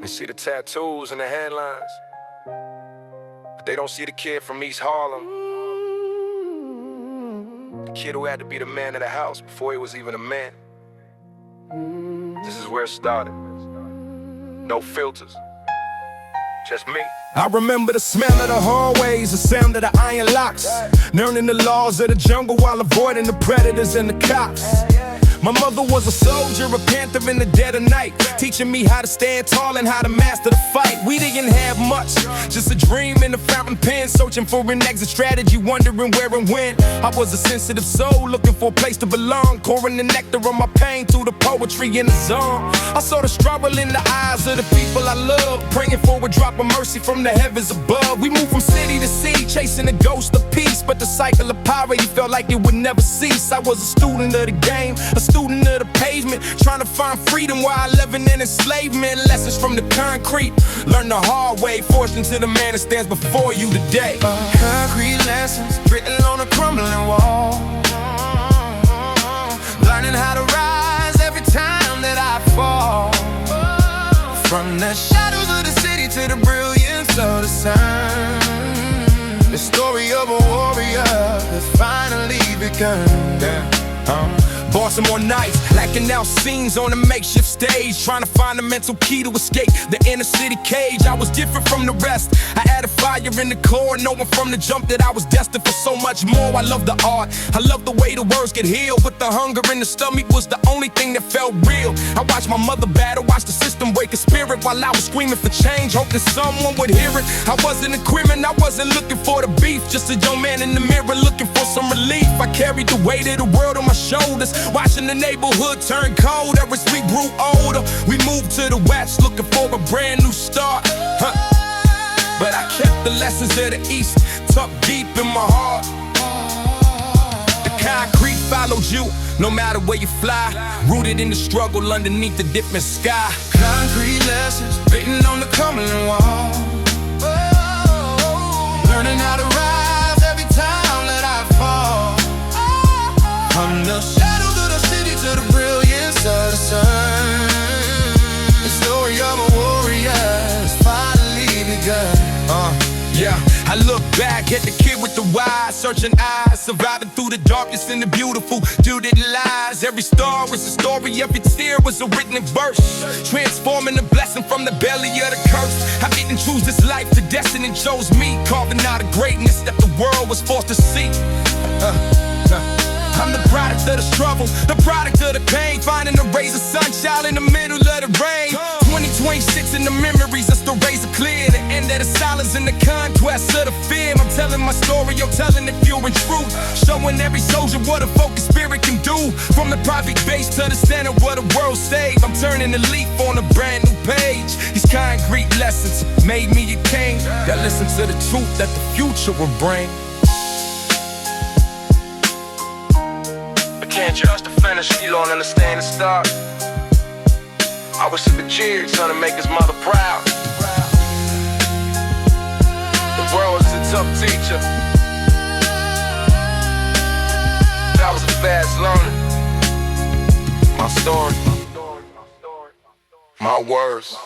They see the tattoos and the headlines, but they don't see the kid from East Harlem. The kid who had to be the man of the house before he was even a man. This is where it started. No filters, just me. I remember the smell of the hallways, the sound of the iron locks, learning the laws of the jungle while avoiding the predators and the cops. My mother was a soldier, a panther in the dead of night, teaching me how to stand tall and how to master the fight. We didn't have much, just a dream in a fountain pen, searching for an exit strategy, wondering where and when. I was a sensitive soul, looking for a place to belong, pouring the nectar of my pain through the poetry in the song. I saw the struggle in the eyes of the people I love, praying for a drop of mercy from the heavens above. We moved from city to city, chasing the ghost of peace, but the cycle of poverty felt like it would never cease. I was a student of the game, a student of the pavement, trying to find freedom while living in enslavement. Lessons from the concrete, learn the hard way, forced into the man that stands before you today. Concrete lessons written on a crumbling wall, learning how to rise every time that I fall. From the shadows of the city to the brilliance of the sun, the story of a warrior has finally begun. Bossing more nights, lacking out scenes on a makeshift stage, trying to find a mental key to escape the inner city cage. I was different from the rest, I had a fire in the core, knowing from the jump that I was destined for so much more. I love the art, I love the way the words get healed, but the hunger in the stomach was the only thing that felt real. I watched my mother battle, watched the system break a spirit while I was screaming for change, hoping someone would hear it. I wasn't a criminal, I wasn't looking for the beef, just a young man in the mirror looking for some relief. I carried the weight of the world on my shoulders, watching the neighborhood turn colder as we grew older. We moved to the west looking for a brand new start, but I kept the lessons of the east tucked deep in my heart. The concrete followed you no matter where you fly, rooted in the struggle underneath the different sky. Concrete lessons written on the crumbling wall, learning how to rise every time that I fall. From the shadows of the city to the brilliance of the sun, the story of a warrior has finally begun. Yeah, I look back at the kid with the wide searching eyes, surviving through the darkness and the beautiful judged lies. Every star was a story, every tear was a written verse, transforming the blessing from the belly of the curse. I didn't choose this life, the destiny chose me, carving out a greatness that the world was forced to see. I'm the product of the struggle, the product of the pain, finding the rays of sunshine in the middle of the rain. 2026 in the memories, that's the razor clear, the end of the silence and the conquest of the fear. I'm telling my story, I'm telling it pure and true, showing every soldier what a focused spirit can do. From the private base to the center of the world stage, I'm turning the leaf on a brand new page. These concrete lessons made me a king that listens to the truth that the future will bring. Can't judge the finish, you don't understand the start. I wish he could cheer, son, to make his mother proud. The world is a tough teacher. I was a fast learner. My story, my words.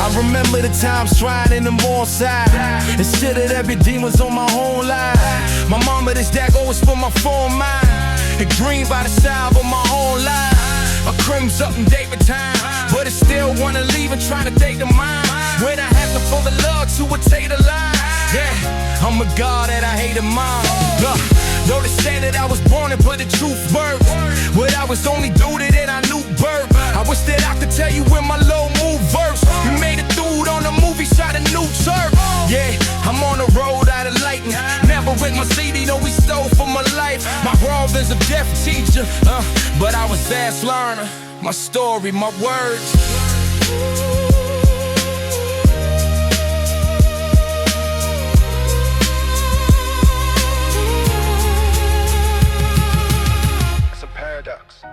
I remember the times trying in the more side, instead of every demon's on my whole life. My mama, this dad always for my phone mind, and dream by the side of my whole life. A crim's up in David time, but it still wanna leave and try to date the mind. When I have to for the love to attain the line. Yeah, I'm a god that I hate a mom. Know they say that I was born and put the truth birth, but I was only dude that I knew birth. I wish that I could tell you in my low move verse. You made a dude on a movie, shot a new turf. Yeah, I'm on the road out of lightning. Never with my CD, though we stole for my life. My brother's a deaf teacher, but I was fast learner. My story, my words. It's a paradox.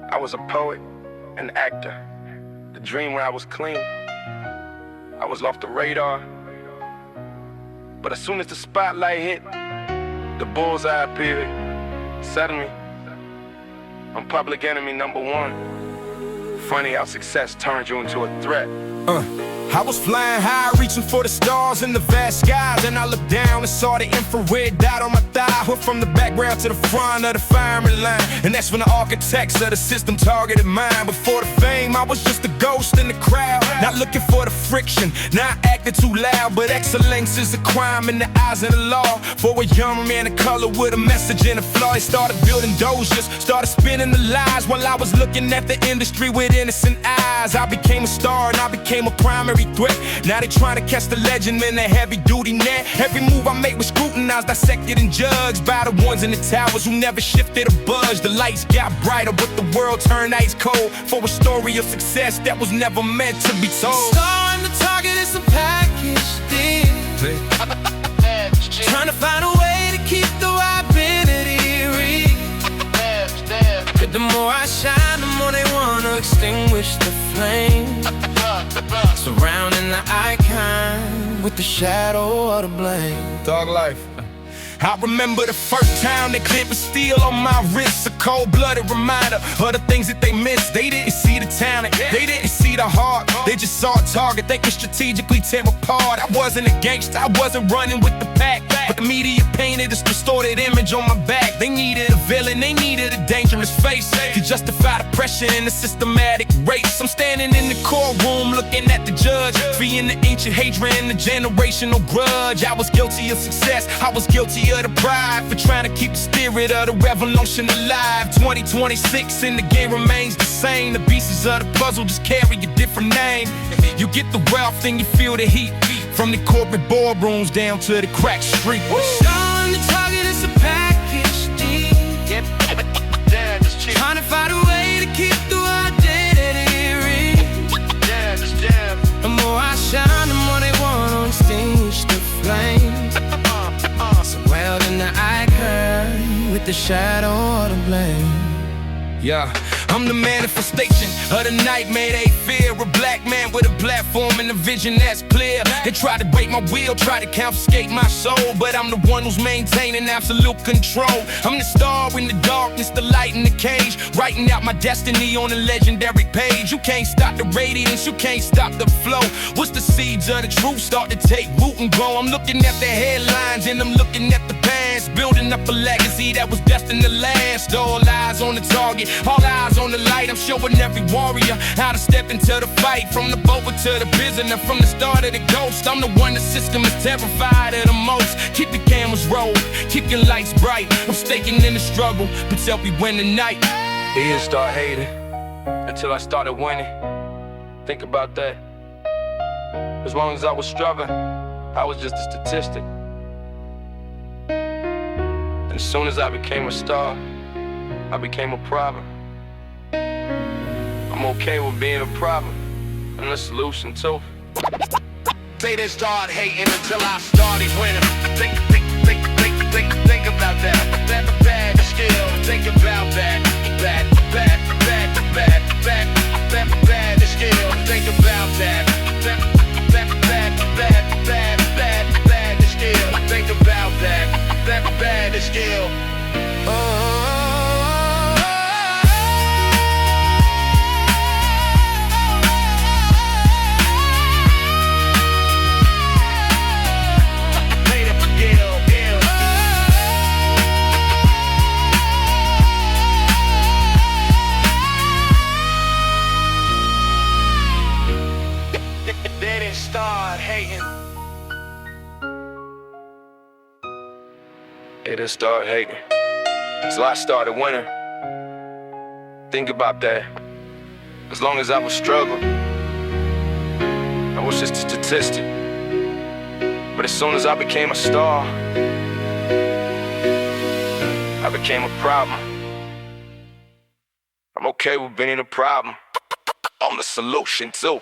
I was a poet, an actor. The dream where I was clean. I was off the radar. But as soon as the spotlight hit, the bullseye appeared. Suddenly, I'm public enemy number one. Funny how success turns you into a threat. I was flying high, reaching for the stars in the vast sky. Then I looked down and saw the infrared dot on my thigh. Went from the background to the front of the firing line, and that's when the architects of the system targeted mine. Before the fame, I was just a ghost in the crowd, not looking for the friction, not acting too loud. But excellence is a crime in the eyes of the law. For a young man of color with a message and a flaw, he started building doziers, started spinning the lies while I was looking at the industry with innocent eyes. I became a star and I became a primary threat. Now they trying to catch the legend in a heavy duty net. Every move I make was scrutinized, dissected and judged by the ones in the towers who never shifted a budge. The lights got brighter but the world turned ice cold for a story of success that was never meant to be told. Star on the target is a package deal. Trying to find a way to keep the identity real. But the more I shine, the more they wanna extinguish the flame. Surrounding the icon with the shadow of the blame. Dog life. I remember the first time they clipped a steel on my wrist. A cold-blooded reminder of the things that they missed. They didn't see the talent, they didn't see the heart. They just saw a target they could strategically tear apart. I wasn't a gangster, I wasn't running with the pack, but the media painted this distorted image on my back. They needed a villain, they needed a dangerous face to justify the pressure and the systematic race. I'm standing in the courtroom looking at the judge, freeing the ancient hatred and the generational grudge. I was guilty of success, I was guilty of the pride for trying to keep the spirit of the revolution alive. 2026 and the game remains the same. The pieces of the puzzle just carry a different name. You get the wealth and you feel the heat, from the corporate boardrooms down to the crack street. Star on the target is a package deal. Trying to find a way to keep the identity real. The more I shine, the more they wanna extinguish the flame. Surrounding the icon with the shadow of the blame. Yeah, I'm the manifestation of the nightmare they fear. A black man with a platform and a vision that's clear. They try to break my will, try to confiscate my soul, but I'm the one who's maintaining absolute control. I'm the star in the darkness, the light in the cage, writing out my destiny on a legendary page. You can't stop the radiance, you can't stop the flow. Once the seeds of the truth start to take root and grow, I'm looking at the headlines and I'm looking at the past, building up a legacy that was destined to last. All eyes on the target, all eyes on the light. I'm showing every warrior how to step into the fight. From the boat to the prisoner, from the start of the ghost, I'm the one the system is terrified of the most. Keep the cameras rolled, keep your lights bright. I'm staking in the struggle, but till we win the night. They didn't start hating until I started winning. Think about that. As long as I was struggling, I was just a statistic. And as soon as I became a star, I became a problem. I'm okay with being a problem and a solution too. They didn't start hating until I started winning. Think about that. Bad skill. Think about that. Bad skill. Think about that. Bad skill. Think about that. Bad skill. Start hating. They didn't start hating till I started winning. Think about that. As long as I was struggling, I was just a statistic. But as soon as I became a star, I became a problem. okay with being a problem. I'm the solution too.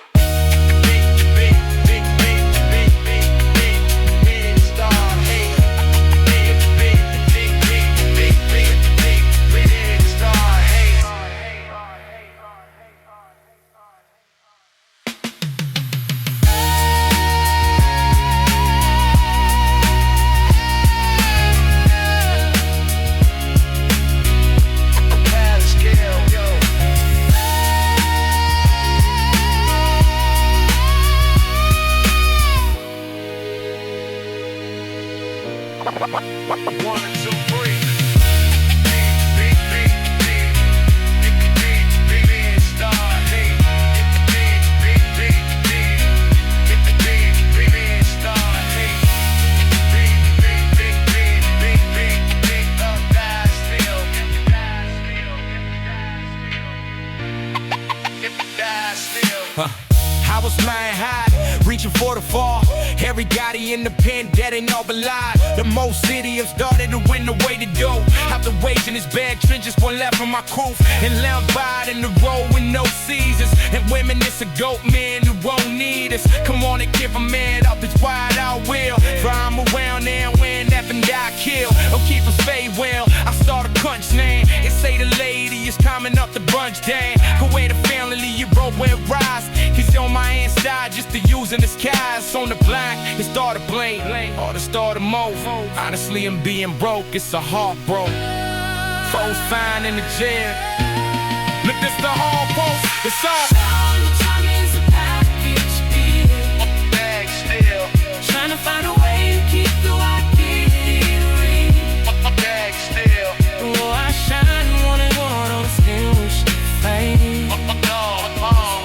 I was flying high, reaching for the fall. Every Gotti in the pen, that ain't all but lie. The most idiots started to win the way to do. After waging his bad trenches, one left on my crew. And left by in the road with no seasons. And women, it's a goat man who won't need us. Come on and give a man up, it's wide I will. For I'm around there when that and die kill. Or keep us fade well. I start a crunch name. It say the lady is coming up the brunch day. Go away the family, you broke where it rise. He's on my inside just to using the skies. On the black, it started blame or the start of move. Honestly, I'm being broke, it's a heartbroke. Foes fine in the jail. Look, this the hard post, it's all. Bag still. Trying to find a way to keep the identity. Bag still. Oh, I shine, wanna go on the skin with the fame.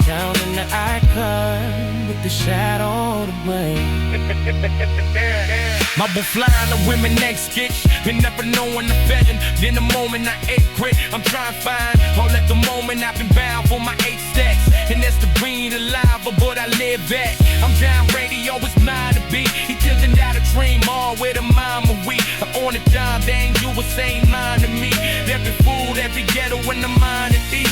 Down in the icon with the shadow to blame. My boo flying the women next skitch. Been never knowing the vetting. Then the moment I ate grit, I'm trying to find all at the moment I've been bound for my 8 stacks. And that's the green, the lava, but I live back. I'm down radio, it's mine to be. He tilting out a dream, all with a mama we. I'm on the dime, dang, you was saying mine to me. Every food, every ghetto in the mind of these.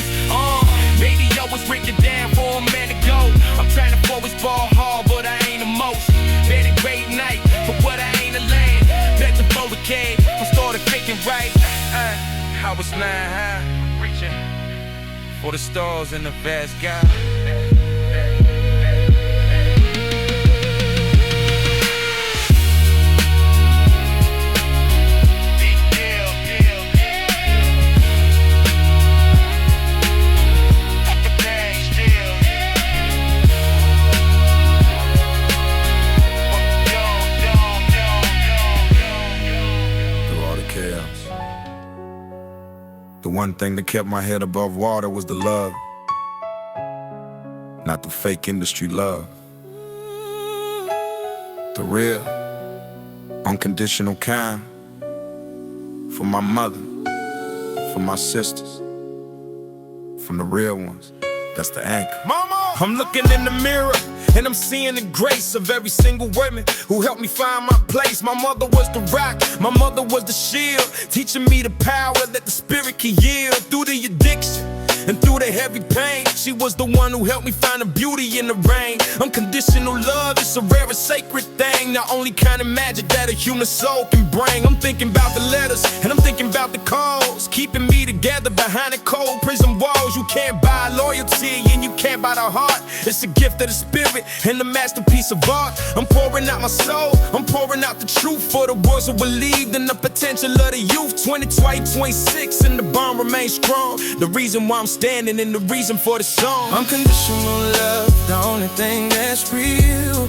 Radio was written down for a man to go. I'm trying to forward ball hard, but I ain't the most. Been a great night, but what I ain't a land. Bet the boat cave, I started thinking right. I was flying high, reaching for the stars in the vast sky. The one thing that kept my head above water was the love, not the fake industry love. The real, unconditional kind. For my mother, for my sisters, from the real ones. That's the anchor. Mama, I'm looking in the mirror and I'm seeing the grace of every single woman who helped me find my place. My mother was the rock, my mother was the shield, teaching me the power that the spirit can yield. Through the addiction and through the heavy pain, she was the one who helped me find the beauty in the rain. Unconditional love is a rare and sacred thing, the only kind of magic that a human soul can bring. I'm thinking about the letters and I'm thinking about the calls, keeping me together behind the cold prison walls. You can't buy loyalty and you can't buy the heart. It's a gift of the spirit and the masterpiece of art. I'm pouring out my soul, I'm pouring out the truth for the ones who believed in the potential of the youth. 2020, 26 and the bond remains strong. The reason why I'm standing and the reason for the song. Unconditional love, the only thing that's real.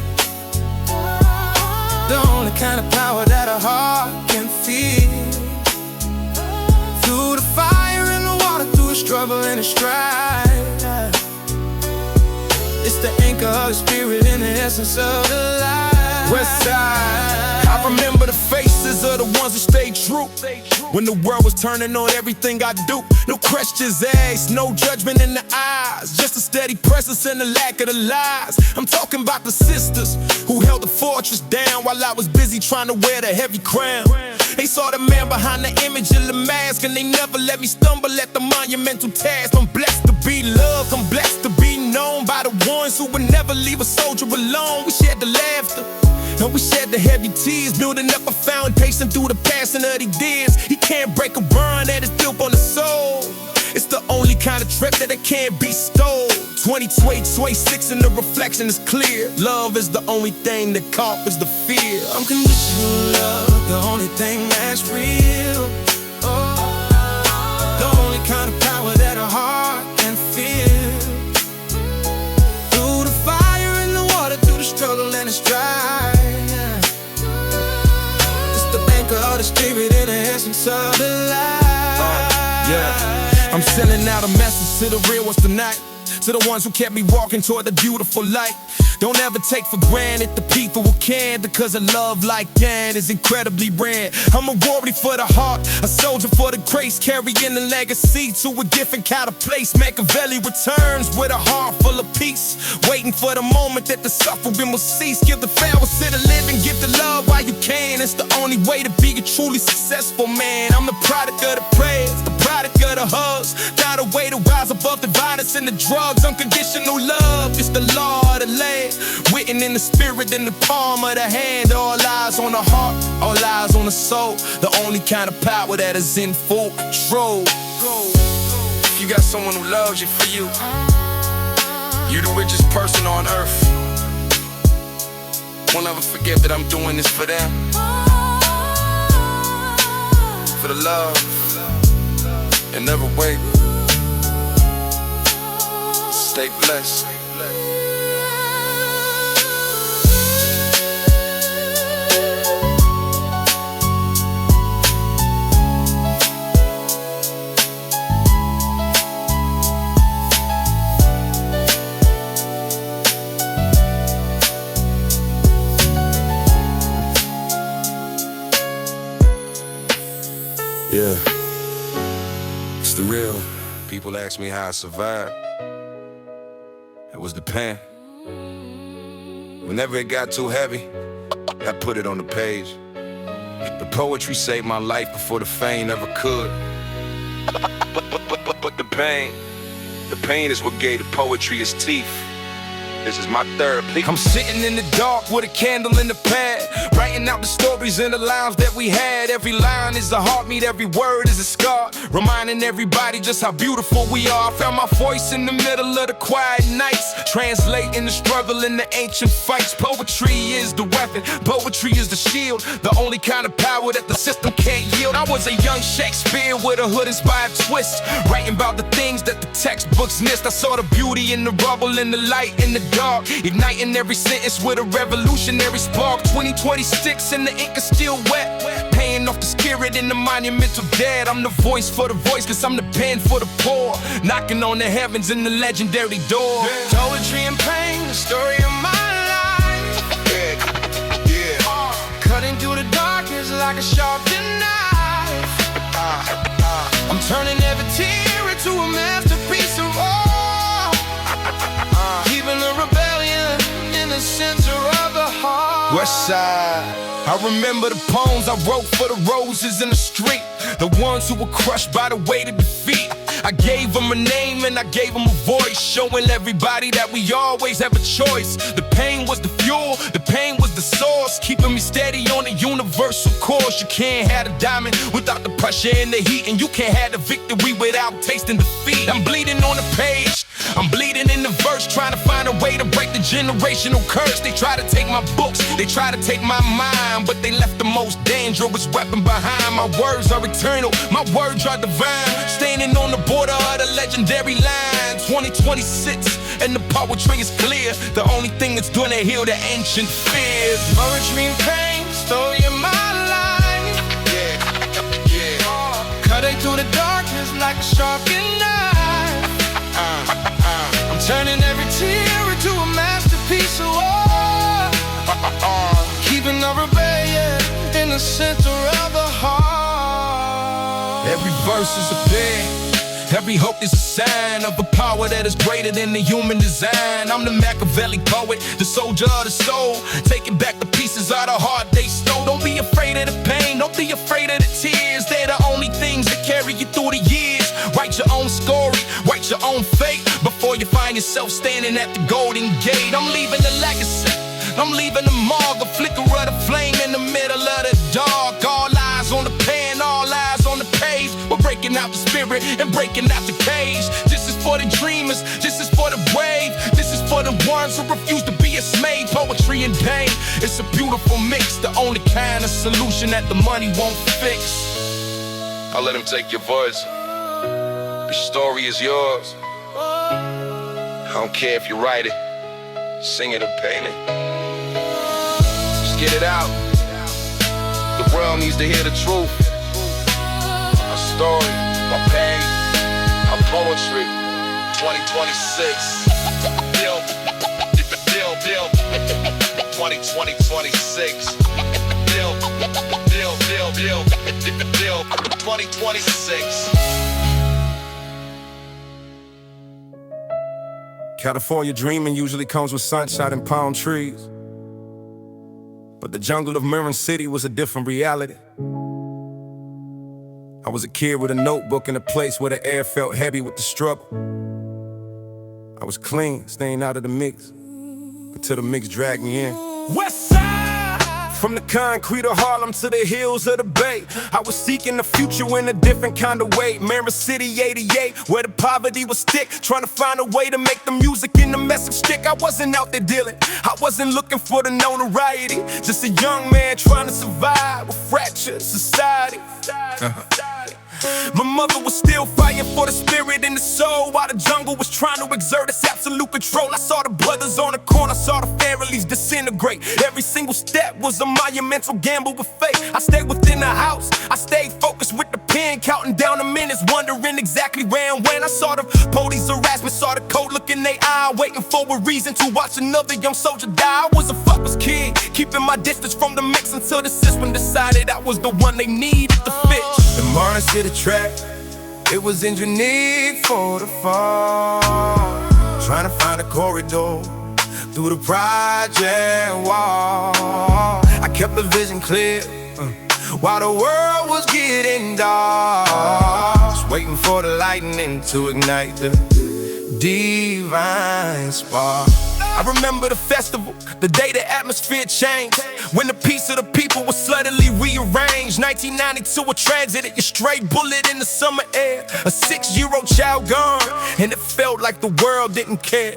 The only kind of power that a heart can feel. Through the fire and the water, through the struggle and the strife. It's the anchor of the spirit and the essence of the life. West side, I remember the faces are the ones who stay true. When the world was turning on everything I do, no questions asked, no judgment in the eyes, just a steady presence and the lack of the lies. I'm talking about the sisters who held the fortress down while I was busy trying to wear the heavy crown. They saw the man behind the image of the mask, and they never let me stumble at the monumental task. I'm blessed to be loved, I'm blessed to be known by the ones who would never leave a soldier alone. We shared the laughter, and we shared the heavy tears, building up a foundation through the passing of these years. He can't break a bond that is built on the soul. It's the only kind of trip that it can't be stole. 2026 and the reflection is clear. Love is the only thing that conquers the fear. Unconditional love, the only thing that's real. Oh, the only kind of power that a heart can feel. Through the fire and the water, through the struggle and the strife. It's the anchor of the spirit and the essence of the life. I'm sending out a message to the real ones tonight, to the ones who kept me walking toward the beautiful light. Don't ever take for granted the people who can, because a love like that is incredibly rare. I'm a warrior for the heart, a soldier for the grace, carrying the legacy to a different kind of place. Machiavelli returns with a heart full of peace, waiting for the moment that the suffering will cease. Give the farewell to the living, give the love while you can. It's the only way to be a truly successful man. I'm the product of the prayers, the product of the hugs, not a way to rise above the violence and the drugs. Unconditional love, it's the law of the land, written in the spirit, in the palm of the hand. All eyes on the heart, all eyes on the soul, the only kind of power that is in full control. If you got someone who loves you for you, you're the richest person on earth. Won't ever forget that I'm doing this for them, for the love, and never wait. Stay blessed. Yeah, it's the real. People ask me how I survived. It was the pen. Whenever it got too heavy, I put it on the page. The poetry saved my life before the fame ever could. But the pain is what gave the poetry its teeth. This is my therapy. I'm sitting in the dark with a candle in the pad, writing out the stories and the lines that we had. Every line is a heartbeat, every word is a scar, reminding everybody just how beautiful we are. I found my voice in the middle of the quiet nights, translating the struggle in the ancient fights. Poetry is the weapon, poetry is the shield, the only kind of power that the system can't yield. I was a young Shakespeare with a hood-inspired twist, writing about the things that the textbooks missed. I saw the beauty in the rubble, in the light, in the dark, igniting every sentence with a revolutionary spark. 2026 and the ink is still wet, paying off the spirit in the monumental debt. I'm the voice for the voice, cause I'm the pen for the poor, knocking on the heavens in the legendary door. Poetry and pain, the story of my life. Cutting through the darkness like a sharpened knife. I'm turning every tear into a masterpiece of art, keeping the rebellion in the center of the heart. West Side. I remember the poems I wrote for the roses in the street, the ones who were crushed by the weight of defeat. I gave them a name and I gave them a voice, showing everybody that we always have a choice. The pain was the fuel, the pain was the source, keeping me steady on the universal course. You can't have a diamond without the pressure and the heat, and you can't have the victory without tasting defeat. I'm bleeding on the page, I'm bleeding in the verse, trying to find a way to break the generational curse. They try to take my books, they try to take my mind, but they left the most dangerous weapon behind. My words are eternal, my words are divine, standing on the border of the legendary line. 2026 and the poetry is clear, the only thing that's gonna heal the ancient fears. Poetry and pain, story of my life. Cutting through the darkness like a sharpened knife. I'm turning every tear into a masterpiece of art, keeping the rebellion in the center of the heart. Every verse is a prayer. Every hope is a sign of a power that is greater than the human design. I'm the Machiavelli poet, the soldier of the soul, taking back the pieces of the heart they stole. Don't be afraid of the pain, don't be afraid of the tears. They're the only things that carry you through the years. Write your own story, write your own fate, before you find yourself standing at the Golden Gate. I'm leaving a legacy, I'm leaving a mark, a flicker of the flame in the middle of the dark. All eyes on the pen, all eyes on the page. We're breaking out the spirit and breaking out the cage. This is for the dreamers, this is for the brave, this is for the ones who refuse to be dismayed. Poetry and pain, it's a beautiful mix, the only kind of solution that the money won't fix. I'll let him take your voice. The story is yours. I don't care if you write it, sing it or paint it. Just get it out. The world needs to hear the truth. Our story, our pain, our poetry. 2026. Deal. 2026. Deal. 2026. California dreaming usually comes with sunshine and palm trees, but the jungle of Marin City was a different reality. I was a kid with a notebook in a place where the air felt heavy with the struggle. I was clean, staying out of the mix, until the mix dragged me in. West Side! From the concrete of Harlem to the hills of the Bay, I was seeking the future in a different kind of way. Marin City 88, where the poverty was thick, trying to find a way to make the music and the message stick. I wasn't out there dealing, I wasn't looking for the notoriety, just a young man trying to survive a fractured society. My mother was still fighting for the spirit and the soul, while the jungle was trying to exert its absolute control. I saw the brothers on the corner, saw the families disintegrate. Every single step was a monumental gamble with faith. I stayed within the house, I stayed focused with the pen, counting down the minutes, wondering exactly where and when. I saw the police harassment, saw the code look in their eye, waiting for a reason to watch another young soldier die. I was a fucker's kid, keeping my distance from the mix until the system decided I was the one they needed to fix. The Marin City track, it was engineered for the fall. Trying to find a corridor through the project wall. I kept the vision clear while the world was getting dark. Just waiting for the lightning to ignite the divine spark. I remember the festival, the day the atmosphere changed, when the peace of the people was suddenly rearranged. 1992, a tragedy, a stray bullet in the summer air, a 6-year-old child gone, and it felt like the world didn't care.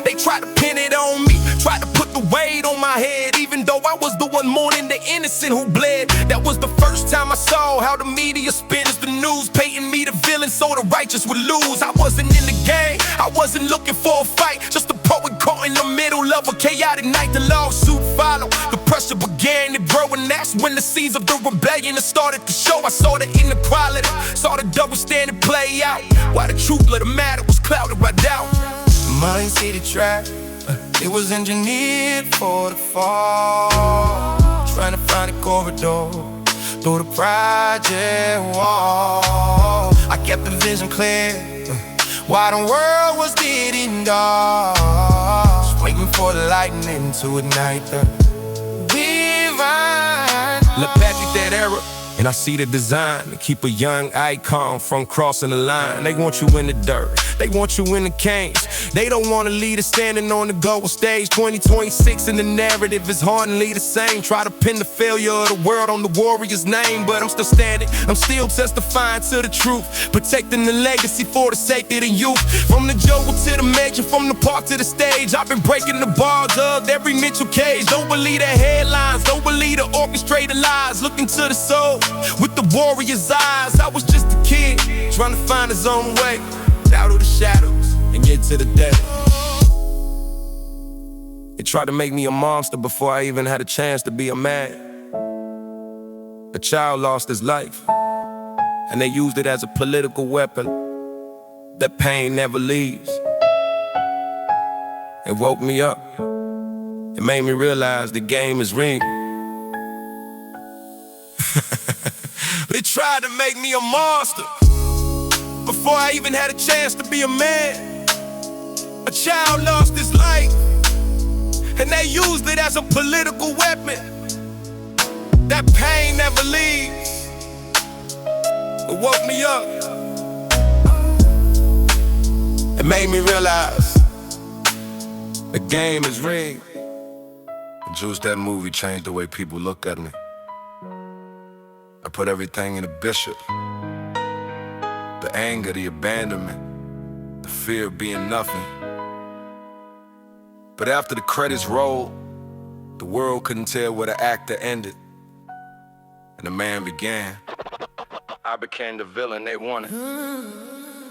They tried to pin it on me, tried to put the weight on my head, even though I was the one mourning the innocent who bled. That was the first time I saw how the media spins the news, painting me the villain so the righteous would lose. I wasn't in the game, I wasn't looking for a fight, just a poet caught in the middle of a chaotic night. The lawsuit followed, the pressure began to grow, and that's when the seeds of the rebellion started to show. I saw the inequality, saw the double standard play out, while the truth of the matter was clouded by doubt. Marin City track, it was engineered for the fall. Trying to find a corridor through the project wall. I kept the vision clear while the world was getting dark. Just waiting for the lightning to ignite the divine. Look back at that era, and I see the design to keep a young icon from crossing the line. They want you in the dirt, they want you in the cage. They don't want a leader standing on the global stage. 2026 and the narrative is hardly the same. Try to pin the failure of the world on the warrior's name, but I'm still standing, I'm still testifying to the truth, protecting the legacy for the sake of the youth. From the jungle to the mansion, from the park to the stage, I've been breaking the bars of every mental cage. Don't believe the headlines, don't believe the orchestrated lies. Look into the soul with the warrior's eyes. I was just a kid trying to find his own way out of the shadows and get to the day. It tried to make me a monster before I even had a chance to be a man. A child lost his life, and they used it as a political weapon. That pain never leaves. It woke me up. It made me realize the game is rigged. tried to make me a monster. Before I even had a chance to be a man, a child lost his life, and they used it as a political weapon. That pain never leaves. It woke me up. It made me realize the game is rigged. Juice, that movie changed the way people look at me. I put everything in a bishop. The anger, the abandonment, the fear of being nothing. But after the credits rolled, the world couldn't tell where the actor ended and the man began. I became the villain they wanted.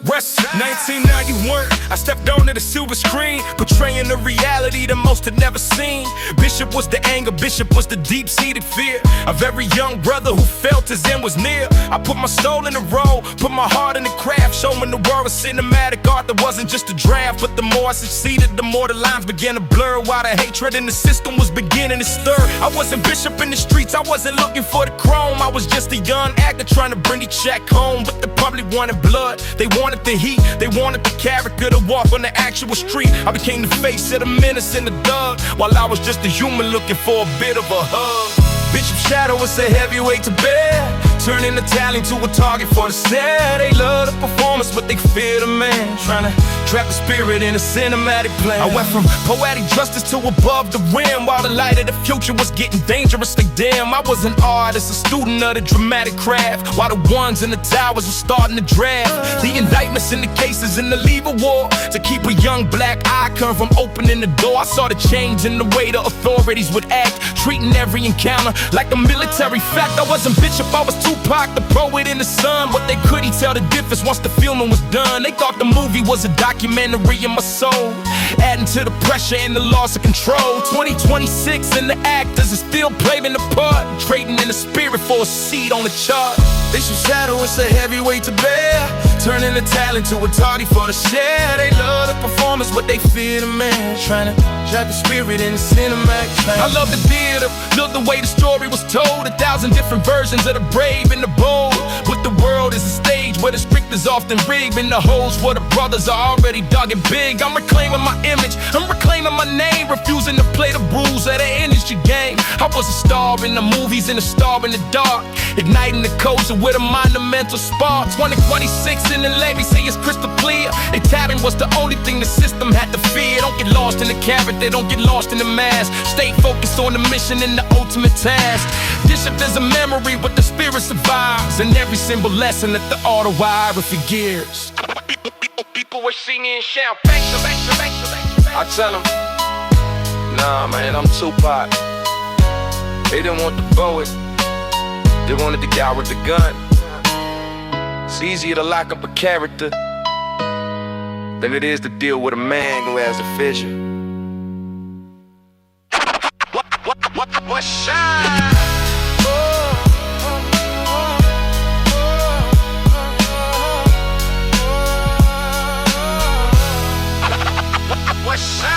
West 1991, I stepped onto the silver screen, portraying the reality that most had never seen. Bishop was the anger, Bishop was the deep-seated fear of every young brother who felt his end was near. I put my soul in the role, put my heart in the craft, showing the world a cinematic art that wasn't just a draft. But the more I succeeded, the more the lines began to blur, while the hatred in the system was beginning to stir. I wasn't Bishop in the streets, I wasn't looking for the chrome. I was just a young actor trying to bring the check home. But the public wanted blood, they wanted the heat, they wanted the character to walk on the actual street. I became the face of the menace in the dug, while I was just a human looking for a bit of a hug. Bishop's shadow was a heavyweight to bear, turning the talent to a target for the stare. They love the performance, but they fear the man, trying to trap the spirit in a cinematic plan. I went from poetic justice to above the rim, while the light of the future was getting dangerously dim. I was an artist, a student of the dramatic craft, while the ones in the towers were starting to draft the indictments and the cases in the legal war, to keep a young black icon from opening the door. I saw the change in the way the authorities would act, treating every encounter like a military fact. I wasn't Bishop, I was Tupac, the poet in the sun. But they couldn't tell the difference once the filming was done. They thought the movie was a documentary of my soul, adding to the pressure and the loss of control. 2026 and the actors are still playing the part, trading in the spirit for a seat on the chart. Bishop's shadow is a heavyweight to bear, turning the talent to a target for the share. They love the performance, but they fear the man, trying to trap the spirit in the cinematic plan. I love the theater, love the way the story was told, 1,000 different versions of the brave and the bold. But the world is a stage where the script is often rigged, and the holes where the brothers are already dug and big. I'm reclaiming my image, I'm reclaiming my name, refusing to play the rules of the industry game. I was a star in the movies and a star in the dark, igniting the culture with a monumental spark. 2026 in the levy say it's crystal clear, they tapping was the only thing the system had to fear. Don't get lost in the character, don't get lost in the mask, stay focused on the mission and the ultimate task. Bishop is a memory, but the spirit survives in every symbol lesson that the autobiography gives. People were singing and shouting, I tell them, nah man, I'm Tupac. They didn't want the poet, they wanted the guy with the gun. It's easier to lock up a character than it is to deal with a man who has a vision. What shine? What shine?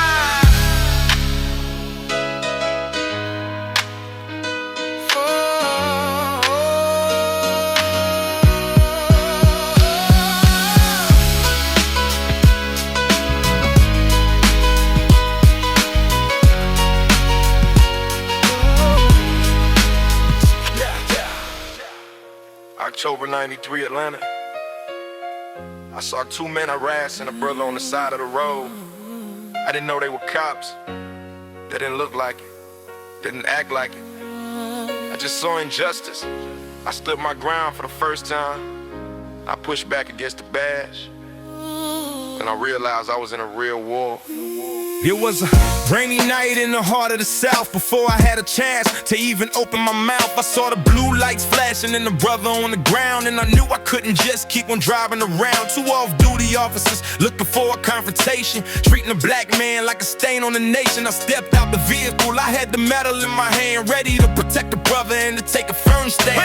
October 93, Atlanta. I saw two men harassing a brother on the side of the road. I didn't know they were cops. They didn't look like it, didn't act like it. I just saw injustice. I stood my ground for the first time. I pushed back against the badge, and I realized I was in a real war. It was a rainy night in the heart of the South. Before I had a chance to even open my mouth, I saw the blue lights flashing and the brother on the ground, and I knew I couldn't just keep on driving around. Two off-duty officers looking for a confrontation, treating a black man like a stain on the nation. I stepped out the vehicle, I had the metal in my hand, ready to protect the brother and to take a firm stand.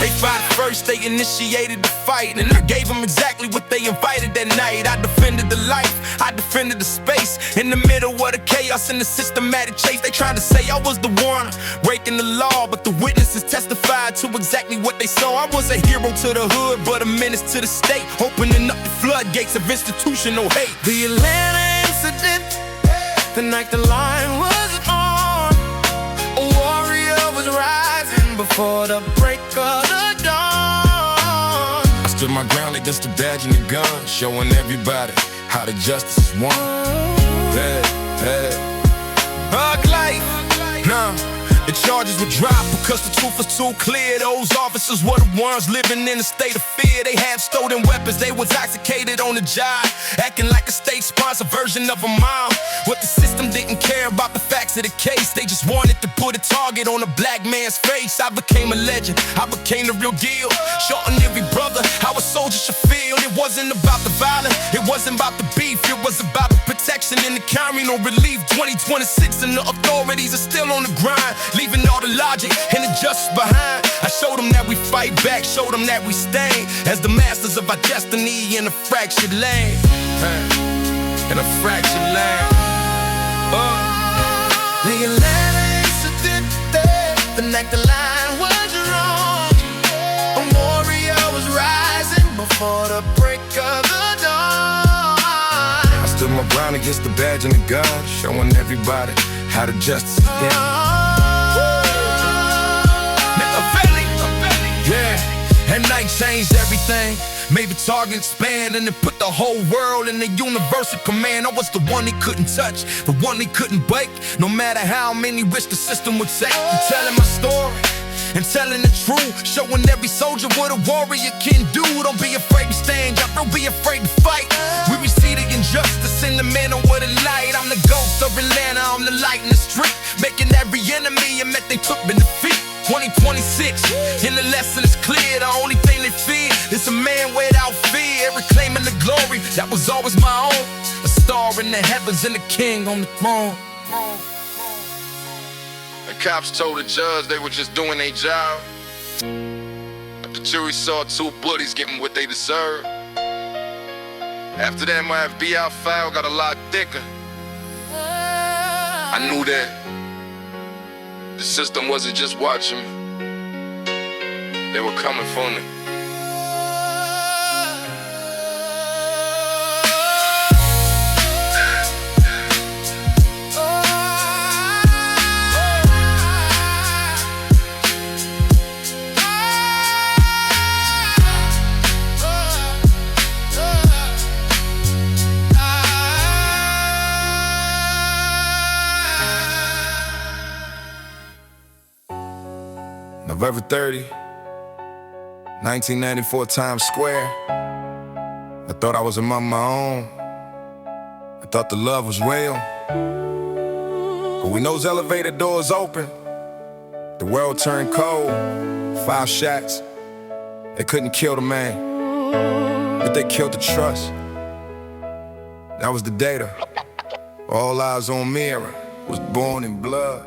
They fought first, they initiated the fight, and I gave them exactly what they invited that night. I defended the life, I defended the space, and the middle of the chaos and the systematic chase. They tried to say I was the one breaking the law, but the witnesses testified to exactly what they saw. I was a hero to the hood, but a menace to the state, opening up the floodgates of institutional hate. The Atlanta incident, the night the line was on, a warrior was rising before the break of the dawn. I stood my ground against the badge and the gun, showing everybody how the justice is won. Hey, hey. Hug life, nah. The charges were dropped because the truth was too clear. Those officers were the ones living in a state of fear. They had stolen weapons, they was intoxicated on the job, acting like a state-sponsored version of a mob. But the system didn't care about the facts of the case. They just wanted to put a target on a black man's face. I became a legend, I became the real deal, shorting every brother how a soldier should feel. It wasn't about the violence, it wasn't about the beef, it was about the protection and the carry no relief. 2026 and the authorities are still on the grind, leaving all the logic and the justice behind. I showed them that we fight back, showed them that we stand as the masters of our destiny in a fractured land. In a fractured land. The Atlanta incident, the night the line was wrong, a warrior was rising before the break of the dawn. I stood my ground against the badge and the gun, showing everybody how the justice is done. Yeah, that night changed everything. Made the target expand and it put the whole world in the universal command. I was the one he couldn't touch, the one he couldn't break, no matter how many wish the system would take. I'm telling my story and telling the truth, showing every soldier what a warrior can do. Don't be afraid to stand up, don't be afraid to fight. We see the injustice in the middle of the light. I'm the ghost of Atlanta, I'm the light in the street, making every enemy admit they took me defeat. 2026, and the lesson is clear. The only thing they fear is a man without fear, reclaiming the glory that was always my own. A star in the heavens and the king on the throne. The cops told the judge they were just doing their job, but the jury saw two bullies getting what they deserved. After that, my FBI file got a lot thicker. I knew that the system wasn't just watching me, they were coming for me. November 30, 1994, Times Square. I thought I was among my own. I thought the love was real. But when those elevator doors open, the world turned cold. 5 shots. They couldn't kill the man, but they killed the trust. That was the data. All eyes on me was born in blood.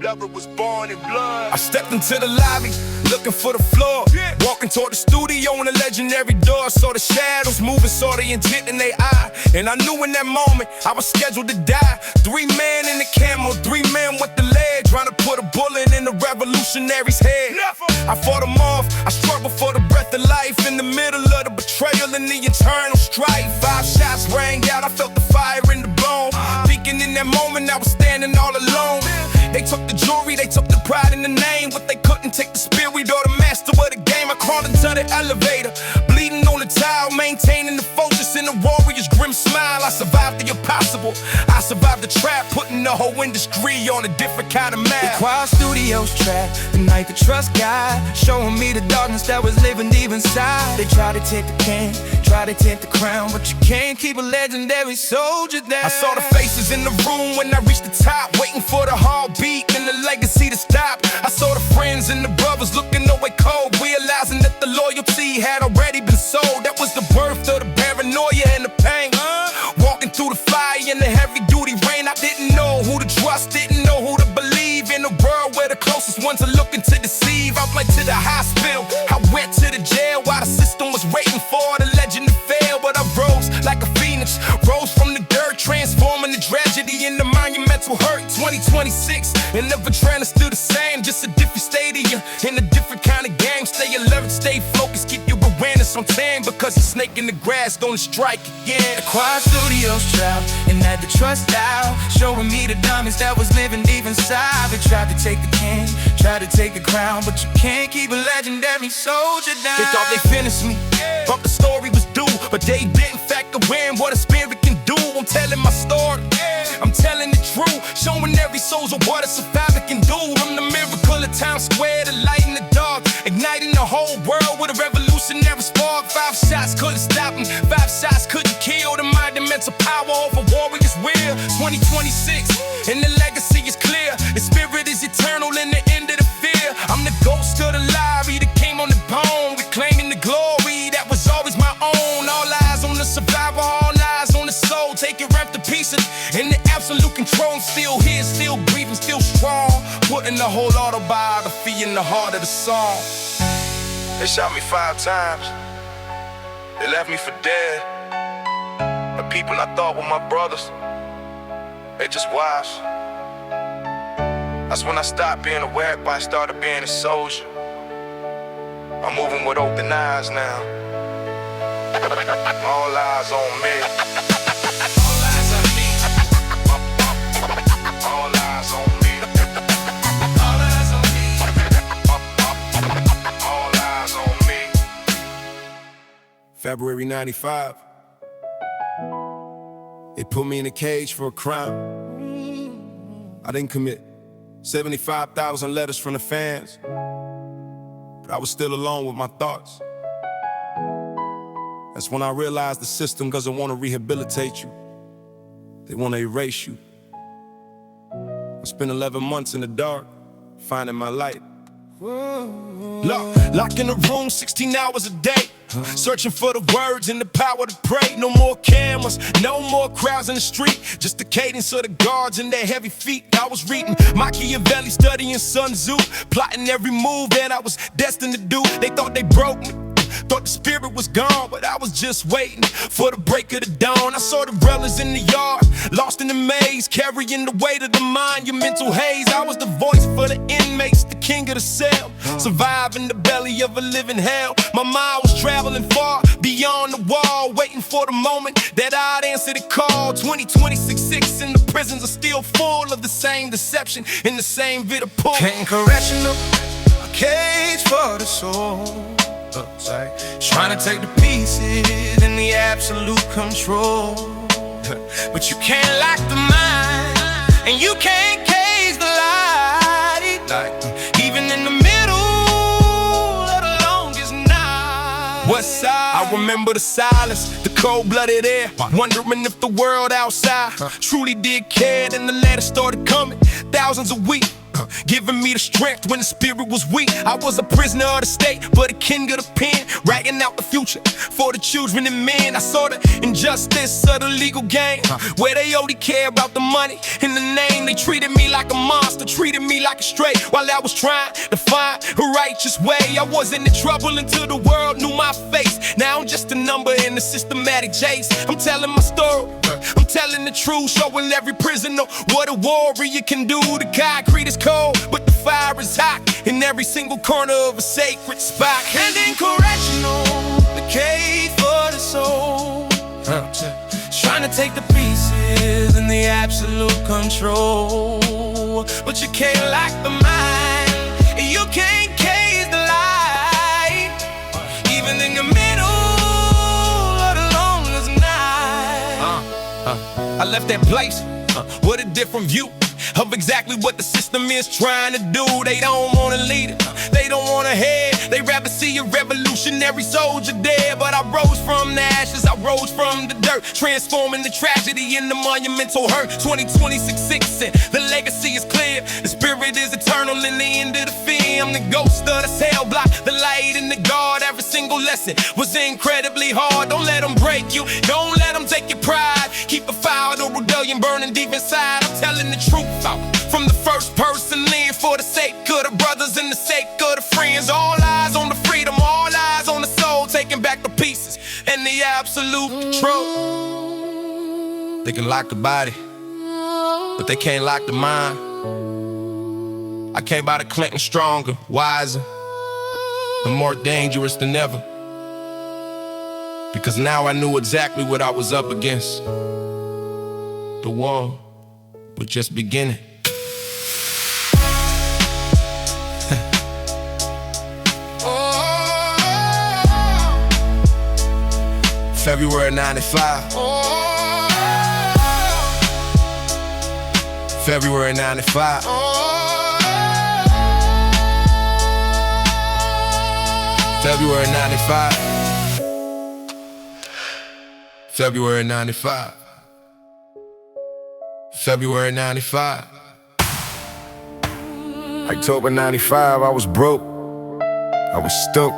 Lover was born in blood. I stepped into the lobby, looking for the floor. Walking toward the studio in a legendary door. Saw the shadows moving, saw the intent in their eye. And I knew in that moment I was scheduled to die. 3 men in the camo, 3 men with the leg, trying to put a bullet in the revolutionary's head. I fought them off, I struggled for the breath of life, in the middle of the betrayal and the eternal strife. 5 shots rang out, I felt the fire in the bone. Thinking in that moment I was standing all alone. They took the jewelry, they took the pride in the name, but they couldn't take the spirit or the master of the game. I crawled into the elevator, bleeding on the tile, maintaining the focus in the warrior's grim smile. I survived the impossible, I survived the trap, putting the whole industry on a different kind of map. The Quiet Studios trap, the night the trust God, showing me the darkness that was living deep inside. They tried to take the can, tried to take the crown, but you can't keep a legendary soldier down. I saw the faces in the room when I reached the top, waiting for the heartbeat and the legacy to stop. I saw the friends and the brothers looking away cold, realizing that the loyalty had already been sold. That was the birth of the paranoia and the pain. Walking through the fire in the heavy duty rain, I didn't know who to trust, didn't know who to believe. In a world where the closest ones are looking to deceive, I went to the hospital, I went to the jail while the system was waiting for the legend to fail. But I rose like a phoenix, rose from the dirt, awareness on 10 because the snake in the grass gonna strike again. Quiet studios trap and had to trust out, showing me the diamonds that was living deep inside. They tried to take the king, tried to take the crown, but you can't keep a legendary soldier down. They thought they finished me, thought the story was due, but they didn't factor in what a spirit can do. I'm telling my story, I'm telling the truth, showing every soul's of what a survivor can do. From the miracle of Times Square, the light in the dark, igniting the whole world with a revolutionary spark. 5 shots couldn't stop him, 5 shots couldn't kill the mind and mental power of a warrior's will. 2026, and the legacy is clear. The spirit is eternal in the end of the fear. I'm the ghost of the lobby that came on the bone, reclaiming the glory that was always my own. All eyes on the survivor, all eyes on the soul, taking rap to pieces. In the absolute control, I'm still here, still breathing, still strong, putting the whole autobiography in the heart of the song. They shot me 5 times. They left me for dead. The people I thought were my brothers, they just wives. That's when I stopped being a whack boy, started being a soldier. I'm moving with open eyes now. All eyes on me. All eyes on me. All eyes on me. All eyes on me. All eyes on me. February 95. They put me in a cage for a crime I didn't commit. 75,000 letters from the fans, but I was still alone with my thoughts. That's when I realized the system doesn't want to rehabilitate you. They want to erase you. I spent 11 months in the dark, finding my light. Locked in a room 16 hours a day, searching for the words and the power to pray. No more cameras, no more crowds in the street, just the cadence of the guards and their heavy feet. I was reading Machiavelli, studying Sun Tzu, plotting every move that I was destined to do. They thought they broke me, thought the spirit was gone, but I was just waiting for the break of the dawn. I saw the brothers in the yard, lost in the maze, carrying the weight of the monumental haze. I was the voice for the inmates, the king of the cell, surviving the belly of a living hell. My mind was traveling far beyond the wall, waiting for the moment that I'd answer the call. 2026 and the prisons are still full of the same deception and the same bitter pull. Pain correctional, a cage for the soul. Trying to take the pieces in the absolute control. But you can't lock the mind, and you can't cage the light. Even in the middle of the longest night. West side, I remember the silence, the cold-blooded air, wondering if the world outside truly did care. Then the letters started coming, thousands a week, giving me the strength when the spirit was weak. I was a prisoner of the state, but a king of the pen, writing out the future for the children and men. I saw the injustice of the legal game, where they only care about the money and the name. They treated me like a monster, treated me like a stray, while I was trying to find a righteous way. I wasn't in trouble until the world knew my face. Now I'm just a number in the systematic chase. I'm telling my story, I'm telling the truth, showing every prisoner what a warrior can do. The concrete is cold, but the fire is hot in every single corner of a sacred spot. And in correctional, the cage for the soul. Trying to take the pieces in the absolute control. But you can't lock the mind, and you can't cage the light. Even in the middle of the longest night. I left that place with a different view of exactly what the system is trying to do. They don't want a leader, they don't want a head. They rather see a revolutionary soldier dead. But I rose from the ashes, I rose from the dirt, transforming the tragedy into monumental hurt. 2026 and the legacy is clear. The spirit is eternal in the end of the film. I'm the ghost of the cell block, the light in the guard. Every single lesson was incredibly hard. Don't let them break you, don't let them take your pride. Keep a fire of rebellion burning deep inside. I'm telling the truth out from the first person, live for the sake of the brothers and the sake of the friends. All eyes on the freedom, all eyes on the soul, taking back the pieces and the absolute control. They can lock the body, but they can't lock the mind. I came by the Clinton stronger, wiser, and more dangerous than ever. because now I knew exactly what I was up against. The war was just beginning. February 95. February 95. February 95. February 95. February 95. October 95, I was broke. I was stuck.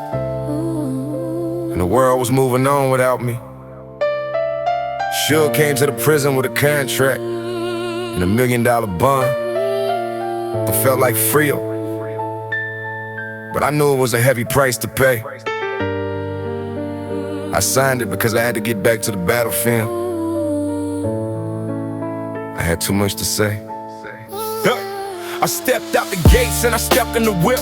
And the world was moving on without me. Suge came to the prison with a contract and $1 million bond. I felt like freedom, but I knew it was a heavy price to pay. I signed it because I had to get back to the battlefield. I had too much to say. I stepped out the gates and I stepped in the whip,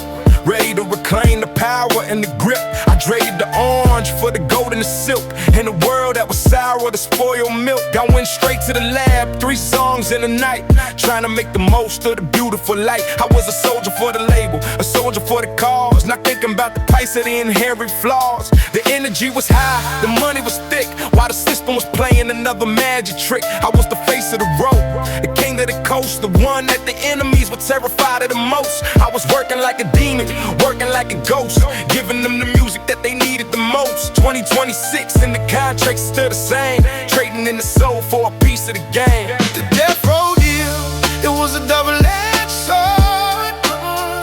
ready to reclaim the power and the grip. I traded the orange for the gold and the silk. In a world that was sour to spoiled milk, I went straight to the lab, 3 songs in a night, trying to make the most of the beautiful light. I was a soldier for the label, a soldier for the cause, not thinking about the price of the inherent flaws. The energy was high, the money was thick, while the system was playing another magic trick. I was the face of the road, the king of the coast, the one that the enemies were terrified of the most. I was working like a demon, working like a ghost, giving them the music that they needed the most. 2026 and the contracts still the same, trading in the soul for a piece of the game. The death row deal, it was a double-edged sword,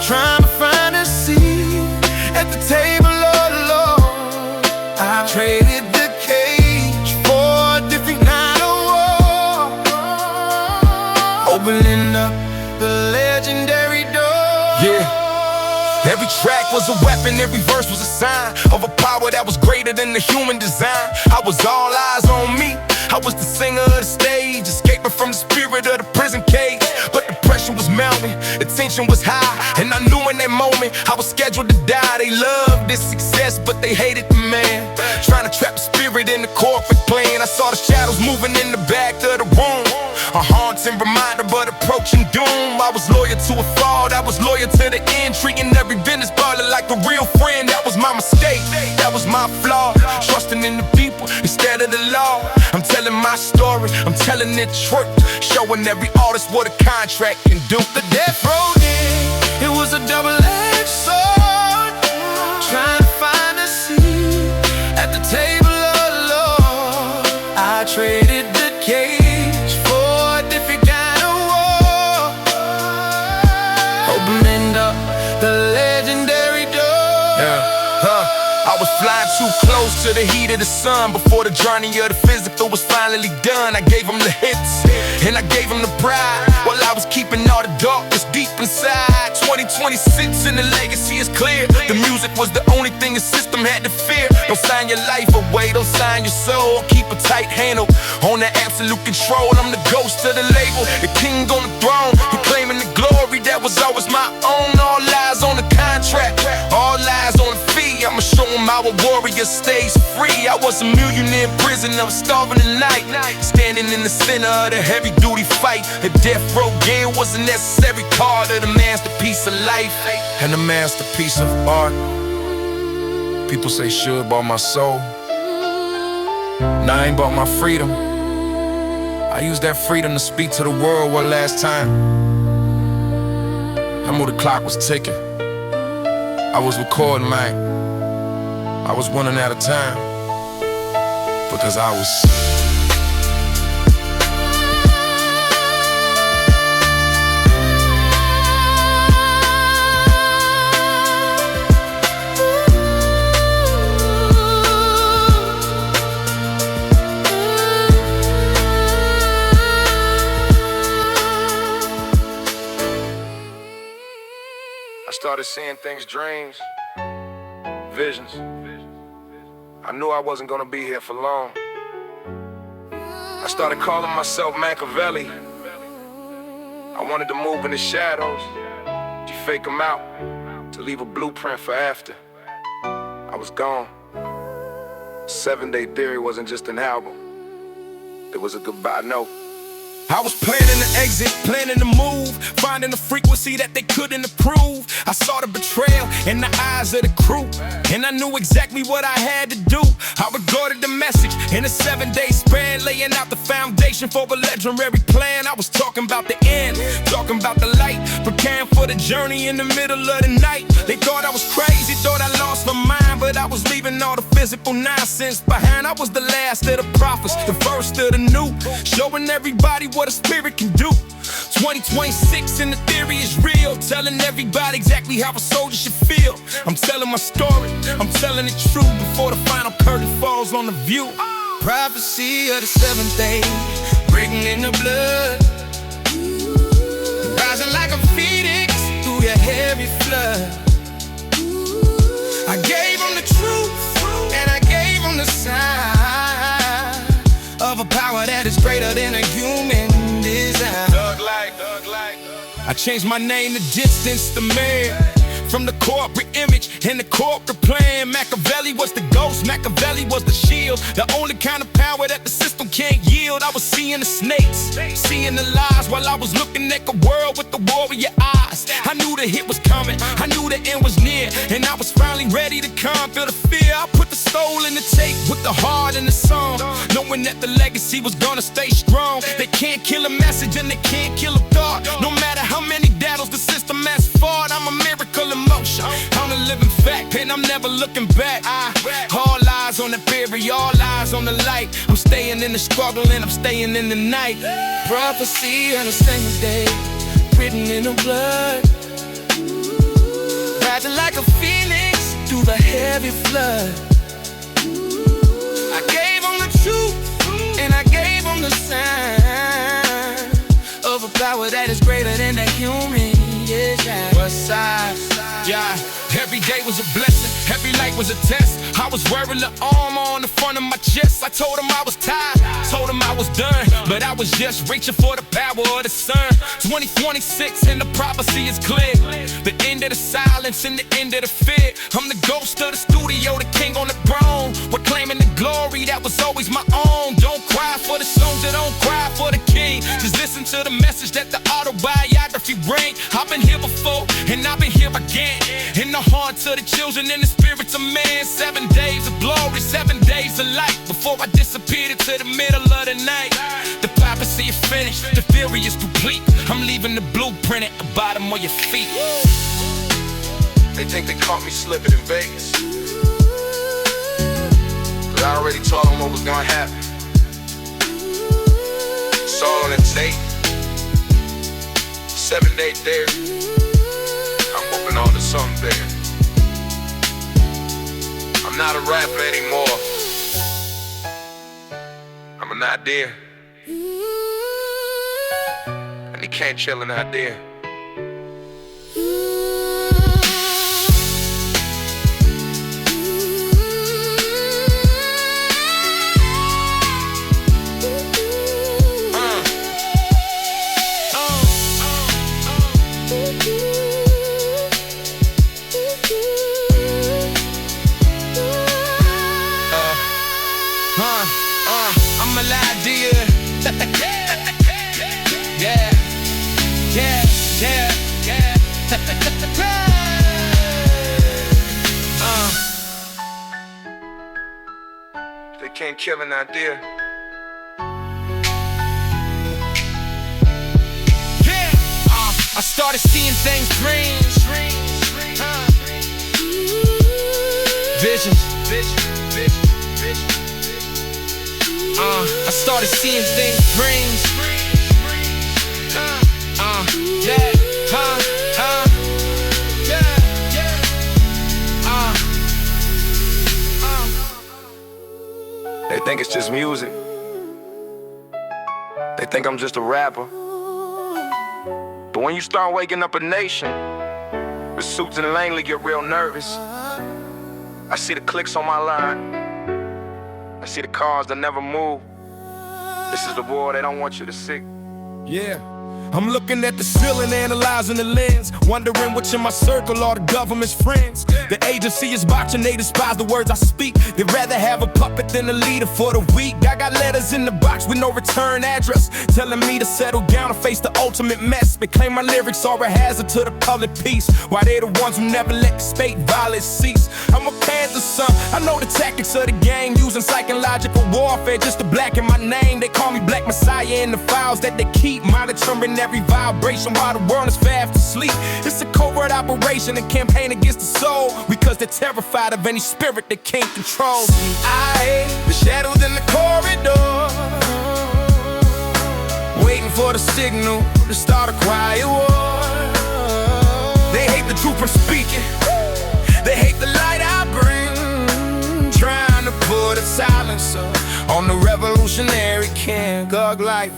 trying to find a seat at the table of the Lord. I traded the cage for a different kind of war, opening up the legendary door. Yeah. Every track was a weapon, every verse was a sign of a power that was greater than the human design. I was all eyes on me, I was the singer of the stage, escaping from the spirit of the prison cage. But the pressure was mounting, the tension was high, and I knew in that moment I was scheduled to die. They loved this success, but they hated the man, trying to trap the spirit in the corporate plan. I saw the shadows moving in the back of the room, a haunting reminder but approaching doom. I was loyal to a fraud, I was loyal to the end, treating every business partner like a real friend. That was my mistake, that was my flaw, trusting in the people instead of the law. I'm telling my story, I'm telling it truth, showing every artist what a contract can do. The death row deal, it was a double-edged sword, trying to find a seat at the table of the Lord. I traded the cage for a different kind of war, opening up the legendary door. I was flying too close to the heat of the sun before the journey of the physical was finally done. I gave him the hits and I gave him the pride, while I was keeping all the darkness deep inside. 2026 and the legacy is clear. The music was the only thing the system had to fear. Don't sign your life away, don't sign your soul. Keep a tight handle on the absolute control. I'm the ghost of the label, the king on the throne, who claiming the glory that was always my own. All lies on the contract, all lies on the fee. I'ma show him how a warrior stays free. I was a millionaire in prison, I was starving at night, standing in the center of the heavy duty fight. The death row gear was a necessary part of the masterpiece of life And the masterpiece of art. People say Suge bought my soul. Nah, I ain't bought my freedom. I used that freedom to speak to the world one last time. I knew the clock was ticking. I was recording, man. I was running out of time because I was I started seeing things, dreams, visions. I knew I wasn't gonna be here for long. I started calling myself Machiavelli. I wanted to move in the shadows, to fake them out, to leave a blueprint for after I was gone. 7-Day Theory wasn't just an album, it was a goodbye note. I was planning to exit, planning to move, finding a frequency that they couldn't approve. I saw the betrayal in the eyes of the crew, and I knew exactly what I had to do. I regarded the message in a 7-day span, laying out the foundation for a legendary plan. I was talking about the end, talking about the light, preparing for the journey in the middle of the night. They thought I was crazy, thought I lost my mind, but I was leaving all the physical nonsense behind. I was the last of the prophets, the first of the new, showing everybody what a spirit can do. 2026 and the theory is real, telling everybody exactly how a soldier should feel. I'm telling my story, I'm telling it true before the final curtain falls on the view. Prophecy of the 7th day, written in the blood, rising like a phoenix through your heavy flood. I gave them the truth, and I gave them the sign of a power that is greater than a human design. I changed my name to Distance the Man, from the corporate image and the corporate plan. Machiavelli was the ghost, Machiavelli was the shield, the only kind of power that the system can't yield. I was seeing the snakes, seeing the lies, while I was looking at the world with the warrior eyes. I knew the hit was coming, I knew the end was near, and I was finally ready to conquer the fear. I put the soul in the tape with the heart in the song, knowing that the legacy was gonna stay strong. They can't kill a message and they can't kill a thought, no matter how many battles the system has fought. I'm a miracle in motion, I'm a living fact, and I'm never looking back. All eyes on the theory, all eyes on the light. I'm staying in the struggle and I'm staying in the night. Prophecy on the 7th day, written in the blood, rising like a phoenix through the heavy flood. I gave them the truth, and I gave them the sign of a power that is greater than the human. West side, yeah. Every day was a blessing, every night was a test. I was wearing the armor on the front of my chest. I told him I was tired, told him I was done, but I was just reaching for the power of the sun. 2026 and the prophecy is clear, the end of the silence and the end of the fear. I'm the ghost of the studio, the king on the throne, reclaiming the glory that was always my own. Don't cry for the songs that don't cry for the king, just listen to the message that the autobiography bring. I've been here before and I've been here again, in the hearts of the children and the spirits of man. 7 days of glory, 7 days of light, before I disappeared into the middle of the night. The prophecy is finished, the theory is complete. I'm leaving the blueprint at the bottom of your feet. They think they caught me slipping in Vegas, but I already told them what was gonna happen. It's all on the tape. 7-Day Theory, I'm hoping on to something bigger. I'm not a rapper anymore, I'm an idea, and you can't chill an idea. I'm an idea. Yeah, yeah, yeah, yeah. They can't kill an idea. Yeah. I started seeing things green. Visions. I started seeing things green. Yeah, They think it's just music. They think I'm just a rapper. But when you start waking up a nation, the Suits and Langley get real nervous. I see the clicks on my line, I see the cars that never move. This is the war they don't want you to see. yeah. I'm looking at the ceiling, analyzing the lens, wondering which in my circle are the government's friends. The agency is watching, they despise the words I speak. They'd rather have a puppet than a leader for the weak. I got letters in the box with no return address, telling me to settle down and face the ultimate mess. They claim my lyrics are a hazard to the public peace, while they the ones who never let the state violence cease. I'm a Panther son, I know the tactics of the game, using psychological warfare just to blacken my name. They call me Black Messiah in the files that they keep, monitoring every vibration while the world is fast asleep. It's a covert operation, a campaign against the soul, because they're terrified of any spirit they can't control. I hate the shadows in the corridor, waiting for the signal to start a quiet war. They hate the truth I'm speaking, They hate the light I bring, trying to put a silencer on the revolutionary king. Gug life.